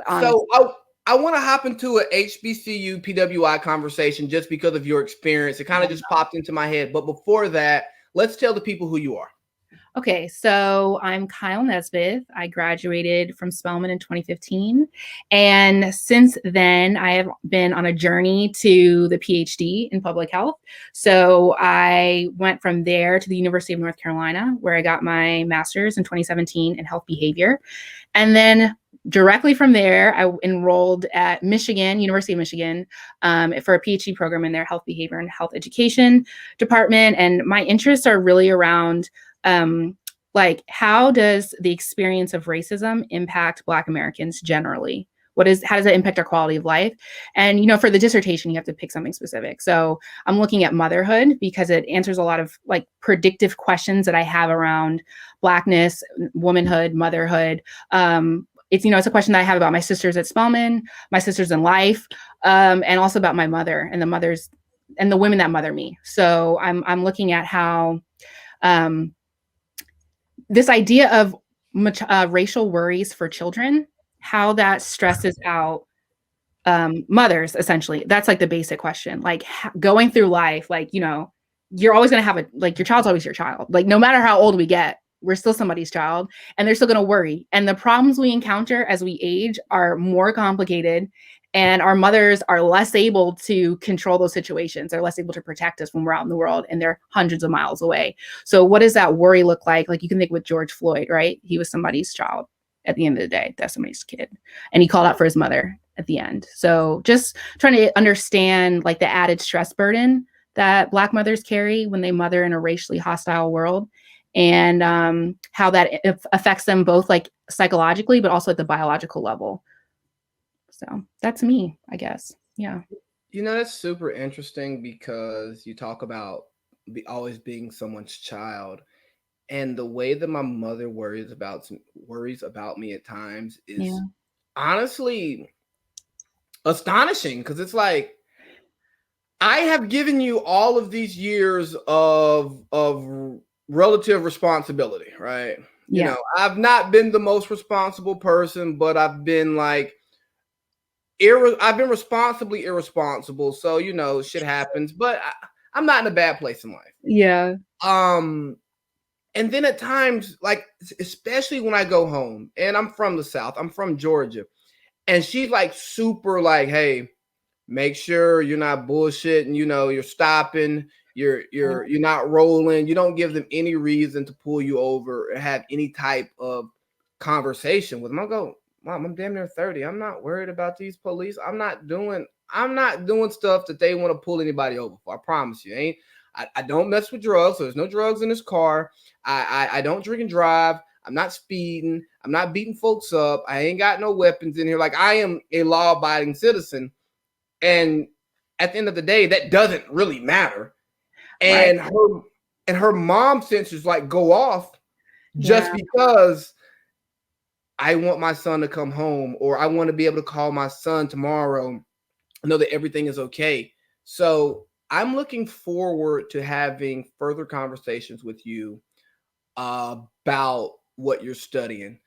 honest. So I want to hop into a HBCU PWI conversation just because of your experience. It kind of just popped into my head. But before that, let's tell the people who you are. Okay, so I'm Kyle Nisbeth. I graduated from Spelman in 2015. And since then, I have been on a journey to the PhD in public health. So I went from there to the University of North Carolina, where I got my master's in 2017 in health behavior. And then directly from there, I enrolled at Michigan, University of Michigan, for a PhD program in their health behavior and health education department. And my interests are really around like, how does the experience of racism impact Black Americans generally? How does it impact our quality of life? And, for the dissertation, you have to pick something specific. So I'm looking at motherhood because it answers a lot of like predictive questions that I have around Blackness, womanhood, motherhood. It's a question that I have about my sisters at Spelman, my sisters in life, and also about my mother and the mothers and the women that mother me. So I'm looking at how this idea of racial worries for children, how that stresses out mothers, essentially. That's like the basic question. Like going through life, like, you're always going to have your child's always your child. Like, no matter how old we get, we're still somebody's child, and they're still going to worry. And the problems we encounter as we age are more complicated, and our mothers are less able to control those situations. They're less able to protect us when we're out in the world and they're hundreds of miles away. So what does that worry look like? Like, you can think with George Floyd, right? He was somebody's child at the end of the day. That's somebody's kid. And he called out for his mother at the end. So just trying to understand like the added stress burden that Black mothers carry when they mother in a racially hostile world, and how that affects them both like psychologically, but also at the biological level. So that's me, I guess. Yeah. That's super interesting because you talk about always being someone's child, and the way that my mother worries about me at times is honestly astonishing, because it's like, I have given you all of these years of relative responsibility, right? Yeah. I've not been the most responsible person, but I've been like I've been responsibly irresponsible. So, shit happens, but I'm not in a bad place in life. Yeah. And then at times, like, especially when I go home, and I'm from the South, I'm from Georgia, and she's like super like, hey, make sure you're not bullshitting, you're stopping, you're not rolling. You don't give them any reason to pull you over or have any type of conversation with them. I go, Mom, I'm damn near 30. I'm not worried about these police. I'm not doing stuff that they want to pull anybody over for. I promise you. I don't mess with drugs, so there's no drugs in this car. I don't drink and drive. I'm not speeding. I'm not beating folks up. I ain't got no weapons in here. Like, I am a law-abiding citizen. And at the end of the day, that doesn't really matter. And her mom sensors like go off just because I want my son to come home, or I want to be able to call my son tomorrow, know that everything is okay. So I'm looking forward to having further conversations with you about what you're studying.